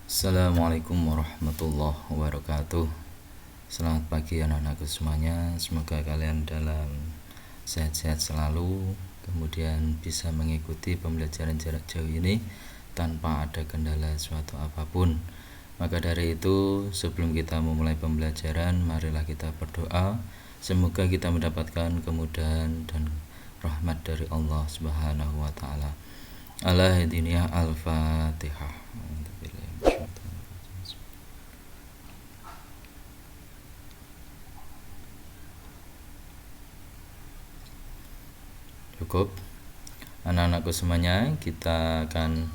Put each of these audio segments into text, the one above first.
Assalamualaikum warahmatullahi wabarakatuh. Selamat pagi anak-anakku semuanya. Semoga kalian dalam sehat-sehat selalu, kemudian bisa mengikuti pembelajaran jarak jauh ini tanpa ada kendala suatu apapun. Maka dari itu, sebelum kita memulai pembelajaran, marilah kita berdoa. Semoga kita mendapatkan kemudahan dan rahmat dari Allah Subhanahu wa taala. Al-Hadiniyah Al-Fatihah. Cukup anak-anakku semuanya, kita akan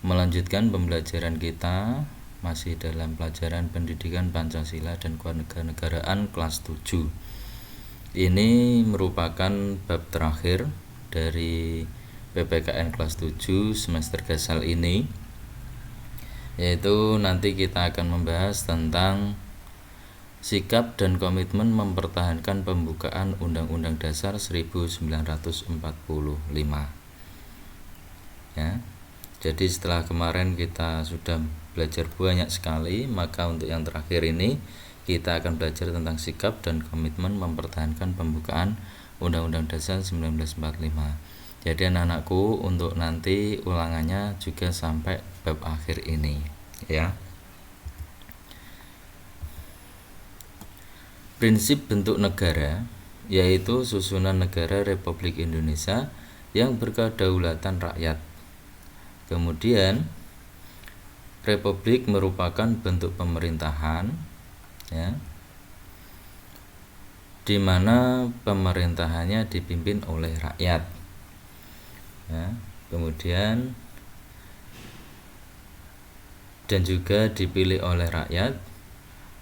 melanjutkan pembelajaran kita masih dalam pelajaran pendidikan Pancasila dan kewarganegaraan kelas 7. Ini merupakan bab terakhir dari PPKN kelas 7 semester gasal ini, yaitu nanti kita akan membahas tentang sikap dan komitmen mempertahankan pembukaan Undang-Undang Dasar 1945. Ya. Jadi setelah kemarin kita sudah belajar banyak sekali, maka untuk yang terakhir ini kita akan belajar tentang sikap dan komitmen mempertahankan pembukaan Undang-Undang Dasar 1945. Jadi anak-anakku, untuk nanti ulangannya juga sampai bab akhir ini, ya. Prinsip bentuk negara yaitu susunan negara Republik Indonesia yang berkedaulatan rakyat. Kemudian republik merupakan bentuk pemerintahan, ya, di mana pemerintahannya dipimpin oleh rakyat. Ya, kemudian dan juga dipilih oleh rakyat.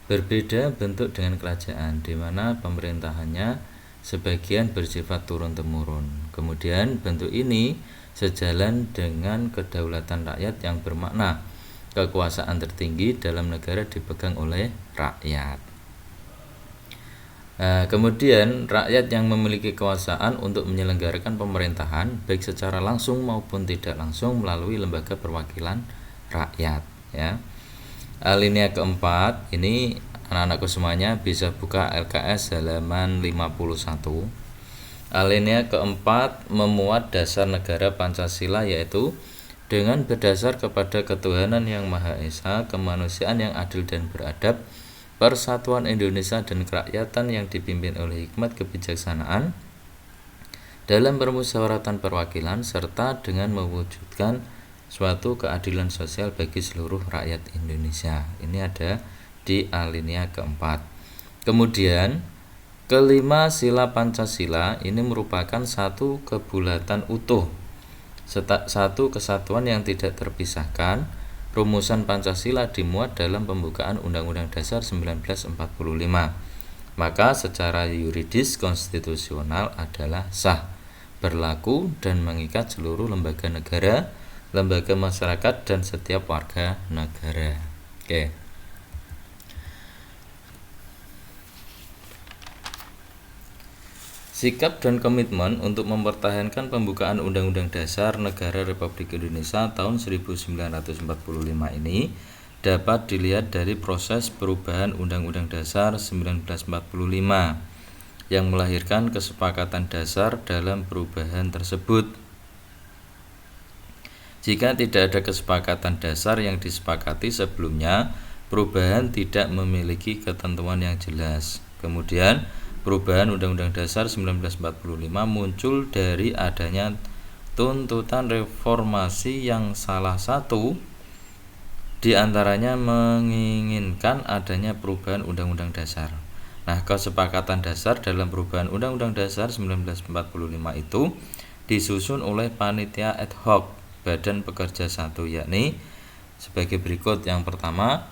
Berbeda bentuk dengan kerajaan, di mana pemerintahannya sebagian bersifat turun-temurun. Kemudian bentuk ini sejalan dengan kedaulatan rakyat yang bermakna kekuasaan tertinggi dalam negara dipegang oleh rakyat. Kemudian rakyat yang memiliki kekuasaan untuk menyelenggarakan pemerintahan baik secara langsung maupun tidak langsung melalui lembaga perwakilan rakyat, ya. Alinea keempat, ini anak-anakku semuanya bisa buka LKS halaman 51. Alinea keempat memuat dasar negara Pancasila, yaitu dengan berdasar kepada ketuhanan yang Maha Esa, kemanusiaan yang adil dan beradab, persatuan Indonesia dan kerakyatan yang dipimpin oleh hikmat kebijaksanaan dalam permusyawaratan perwakilan, serta dengan mewujudkan suatu keadilan sosial bagi seluruh rakyat Indonesia. Ini ada di alinea keempat. Kemudian kelima, sila Pancasila ini merupakan satu kebulatan utuh, satu kesatuan yang tidak terpisahkan. Rumusan Pancasila dimuat dalam pembukaan Undang-Undang Dasar 1945. Maka secara yuridis konstitusional adalah sah, berlaku dan mengikat seluruh lembaga negara, lembaga masyarakat, dan setiap warga negara. Oke. Sikap dan komitmen untuk mempertahankan pembukaan Undang-Undang Dasar Negara Republik Indonesia tahun 1945 ini dapat dilihat dari proses perubahan Undang-Undang Dasar 1945 yang melahirkan kesepakatan dasar dalam perubahan tersebut. Jika tidak ada kesepakatan dasar yang disepakati sebelumnya, perubahan tidak memiliki ketentuan yang jelas. Kemudian, perubahan Undang-Undang Dasar 1945 muncul dari adanya tuntutan reformasi yang salah satu di antaranya menginginkan adanya perubahan Undang-Undang Dasar. Nah, kesepakatan dasar dalam perubahan Undang-Undang Dasar 1945 itu disusun oleh panitia ad hoc Badan Pekerja 1, yakni sebagai berikut. Yang pertama,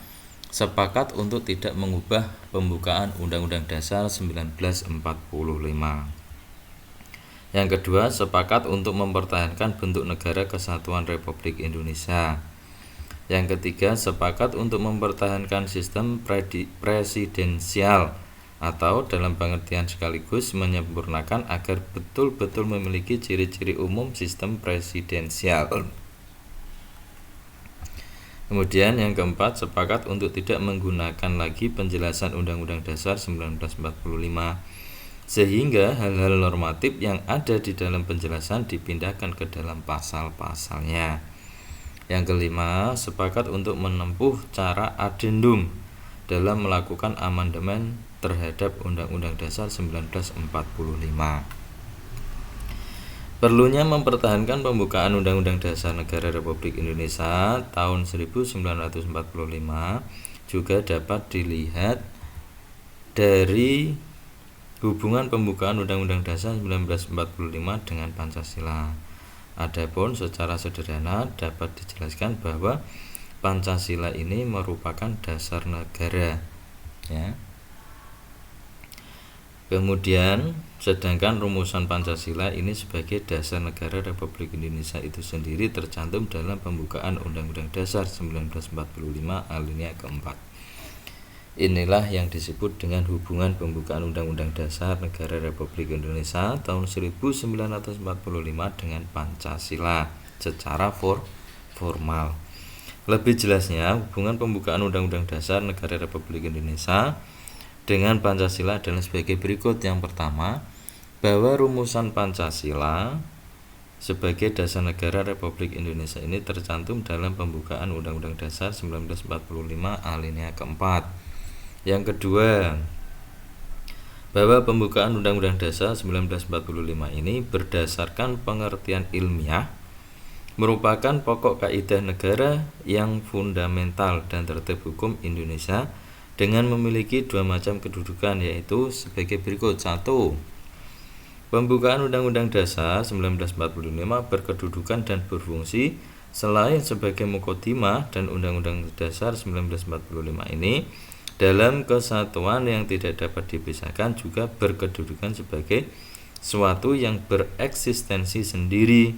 sepakat untuk tidak mengubah pembukaan Undang-Undang Dasar 1945. Yang kedua, sepakat untuk mempertahankan bentuk negara kesatuan Republik Indonesia. Yang ketiga, sepakat untuk mempertahankan sistem presidensial atau dalam pengertian sekaligus menyempurnakan agar betul-betul memiliki ciri-ciri umum sistem presidensial. Kemudian yang keempat, sepakat untuk tidak menggunakan lagi penjelasan Undang-Undang Dasar 1945, sehingga hal-hal normatif yang ada di dalam penjelasan dipindahkan ke dalam pasal-pasalnya. Yang kelima, sepakat untuk menempuh cara adendum dalam melakukan amandemen terhadap Undang-Undang Dasar 1945. Perlunya mempertahankan pembukaan Undang-Undang Dasar Negara Republik Indonesia tahun 1945 juga dapat dilihat dari hubungan pembukaan Undang-Undang Dasar 1945 dengan Pancasila. Adapun secara sederhana dapat dijelaskan bahwa Pancasila ini merupakan dasar negara, ya. Kemudian sedangkan rumusan Pancasila ini sebagai dasar negara Republik Indonesia itu sendiri tercantum dalam pembukaan Undang-Undang Dasar 1945 alinea keempat. Inilah yang disebut dengan hubungan pembukaan Undang-Undang Dasar Negara Republik Indonesia tahun 1945 dengan Pancasila secara formal. Lebih jelasnya, hubungan pembukaan Undang-Undang Dasar Negara Republik Indonesia dengan Pancasila adalah sebagai berikut. Yang pertama, bahwa rumusan Pancasila sebagai dasar negara Republik Indonesia ini tercantum dalam pembukaan Undang-Undang Dasar 1945 alinea keempat. Yang kedua, bahwa pembukaan Undang-Undang Dasar 1945 ini berdasarkan pengertian ilmiah merupakan pokok kaidah negara yang fundamental dan tertib hukum Indonesia dengan memiliki dua macam kedudukan, yaitu sebagai berikut. 1. Pembukaan Undang-Undang Dasar 1945 berkedudukan dan berfungsi selain sebagai muqaddimah dan Undang-Undang Dasar 1945 ini dalam kesatuan yang tidak dapat dipisahkan juga berkedudukan sebagai suatu yang bereksistensi sendiri,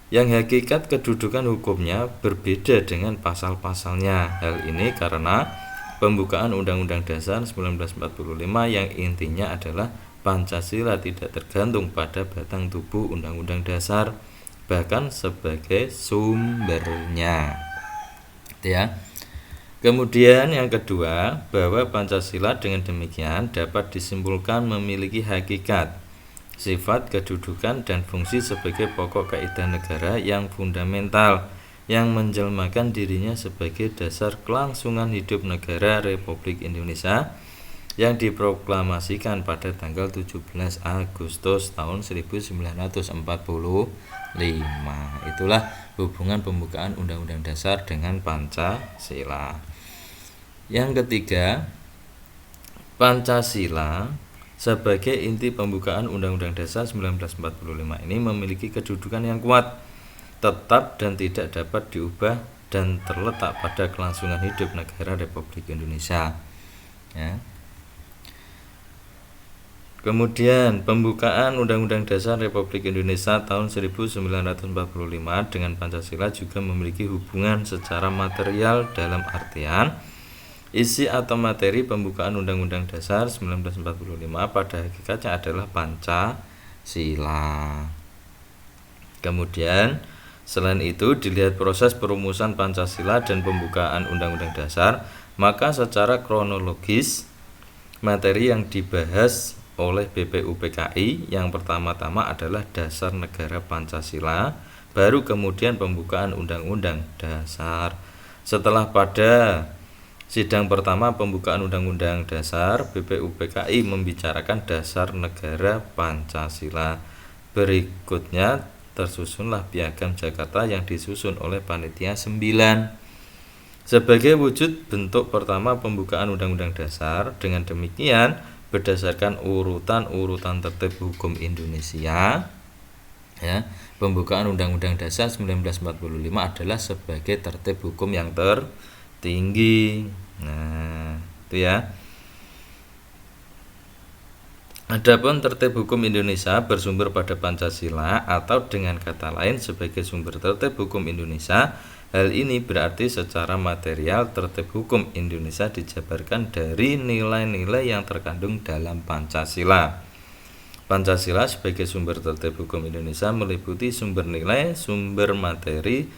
yang hakikat kedudukan hukumnya berbeda dengan pasal-pasalnya. Hal ini karena pembukaan Undang-Undang Dasar 1945 yang intinya adalah Pancasila tidak tergantung pada batang tubuh Undang-Undang Dasar, bahkan sebagai sumbernya. Ya. Kemudian yang kedua, bahwa Pancasila dengan demikian dapat disimpulkan memiliki hakikat, sifat, kedudukan, dan fungsi sebagai pokok kaidah negara yang fundamental, yang menjelmakan dirinya sebagai dasar kelangsungan hidup negara Republik Indonesia yang diproklamasikan pada tanggal 17 Agustus tahun 1945. Itulah hubungan pembukaan Undang-Undang Dasar dengan Pancasila. Yang ketiga, Pancasila sebagai inti pembukaan Undang-Undang Dasar 1945 ini memiliki kedudukan yang kuat, tetap dan tidak dapat diubah dan terletak pada kelangsungan hidup negara Republik Indonesia, ya. Kemudian pembukaan Undang-Undang Dasar Republik Indonesia tahun 1945 dengan Pancasila juga memiliki hubungan secara material dalam artian isi atau materi pembukaan Undang-Undang Dasar 1945 pada hakikatnya adalah Pancasila. Kemudian selain itu dilihat proses perumusan Pancasila dan pembukaan Undang-Undang Dasar, maka secara kronologis materi yang dibahas oleh BPUPKI yang pertama-tama adalah dasar negara Pancasila, baru kemudian pembukaan Undang-Undang Dasar. Setelah pada sidang pertama pembukaan Undang-Undang Dasar, BPUPKI membicarakan dasar negara Pancasila. Berikutnya tersusunlah Piagam Jakarta yang disusun oleh Panitia 9. Sebagai wujud bentuk pertama pembukaan Undang-Undang Dasar, dengan demikian berdasarkan urutan tertib hukum Indonesia, ya, pembukaan Undang-Undang Dasar 1945 adalah sebagai tertib hukum yang tertinggi. Nah, itu ya. Adapun tertib hukum Indonesia bersumber pada Pancasila atau dengan kata lain sebagai sumber tertib hukum Indonesia. Hal ini berarti secara material tertib hukum Indonesia dijabarkan dari nilai-nilai yang terkandung dalam Pancasila. Pancasila sebagai sumber tertib hukum Indonesia meliputi sumber nilai, sumber materi,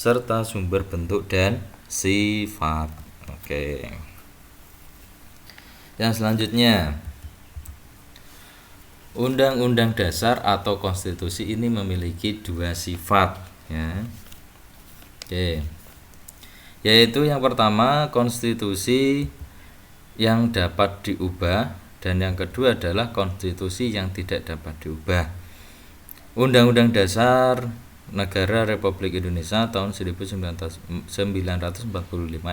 serta sumber bentuk dan sifat. Oke. Yang selanjutnya, Undang-Undang Dasar atau konstitusi ini memiliki dua sifat, ya. Oke. Yaitu yang pertama, konstitusi yang dapat diubah, dan yang kedua adalah konstitusi yang tidak dapat diubah. Undang-Undang Dasar Negara Republik Indonesia tahun 1945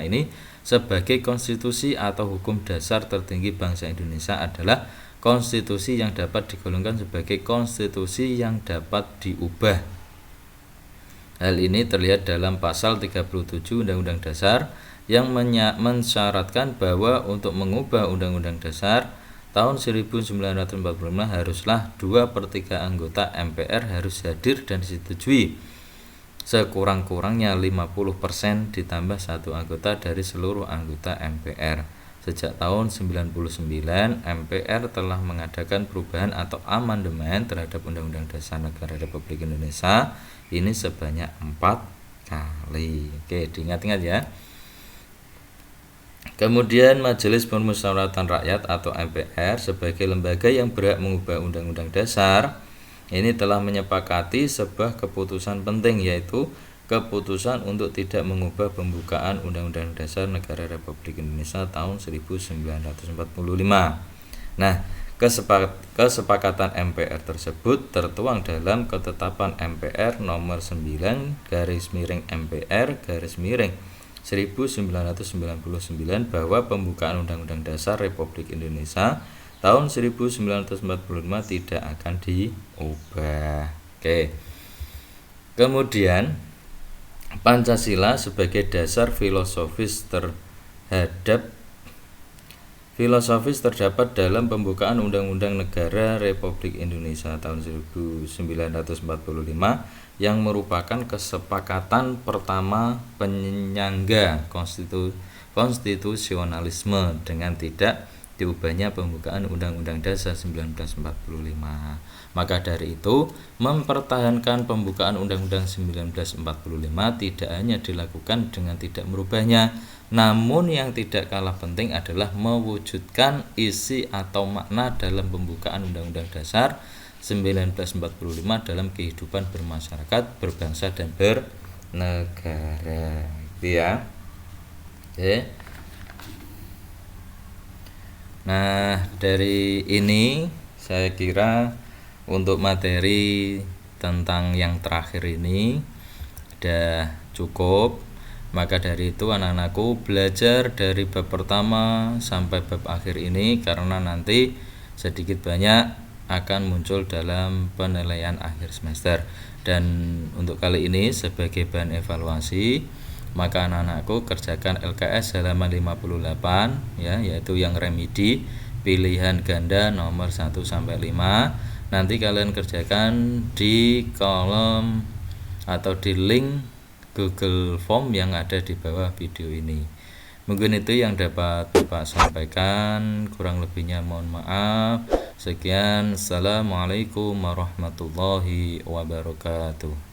ini sebagai konstitusi atau hukum dasar tertinggi bangsa Indonesia adalah konstitusi yang dapat digolongkan sebagai konstitusi yang dapat diubah. Hal ini terlihat dalam pasal 37 Undang-Undang Dasar yang mensyaratkan bahwa untuk mengubah Undang-Undang Dasar tahun 1945 haruslah 2/3 anggota MPR harus hadir dan disetujui. Sekurang-kurangnya 50% ditambah 1 anggota dari seluruh anggota MPR. Sejak tahun 1999, MPR telah mengadakan perubahan atau amandemen terhadap Undang-Undang Dasar Negara Republik Indonesia ini sebanyak 4 kali. Oke, diingat-ingat ya. Kemudian Majelis Permusyawaratan Rakyat atau MPR sebagai lembaga yang berhak mengubah Undang-Undang Dasar ini telah menyepakati sebuah keputusan penting, yaitu keputusan untuk tidak mengubah pembukaan Undang-Undang Dasar Negara Republik Indonesia tahun 1945. Nah, kesepakatan MPR tersebut tertuang dalam Ketetapan MPR nomor 9/1999 bahwa pembukaan Undang-Undang Dasar Republik Indonesia tahun 1945 tidak akan diubah. Oke. Kemudian Pancasila sebagai dasar filosofis terdapat dalam pembukaan Undang-Undang Negara Republik Indonesia tahun 1945 yang merupakan kesepakatan pertama penyangga konstitusionalisme dengan tidak diubahnya pembukaan Undang-Undang Dasar 1945. Maka dari itu, mempertahankan pembukaan Undang-Undang 1945 tidak hanya dilakukan dengan tidak merubahnya, namun yang tidak kalah penting adalah mewujudkan isi atau makna dalam pembukaan Undang-Undang Dasar 1945 dalam kehidupan bermasyarakat, berbangsa dan bernegara. Ya. Oke. Nah, dari ini saya kira untuk materi tentang yang terakhir ini sudah cukup. Maka dari itu anak-anakku belajar dari bab pertama sampai bab akhir ini, karena nanti sedikit banyak akan muncul dalam penilaian akhir semester. Dan untuk kali ini sebagai bahan evaluasi, maka anak-anakku kerjakan LKS halaman 58 ya, yaitu yang remedi pilihan ganda nomor 1 sampai 5. Nanti kalian kerjakan di kolom atau di link Google Form yang ada di bawah video ini. Mungkin itu yang dapat Bapak sampaikan, kurang lebihnya mohon maaf. Sekian, assalamualaikum warahmatullahi wabarakatuh.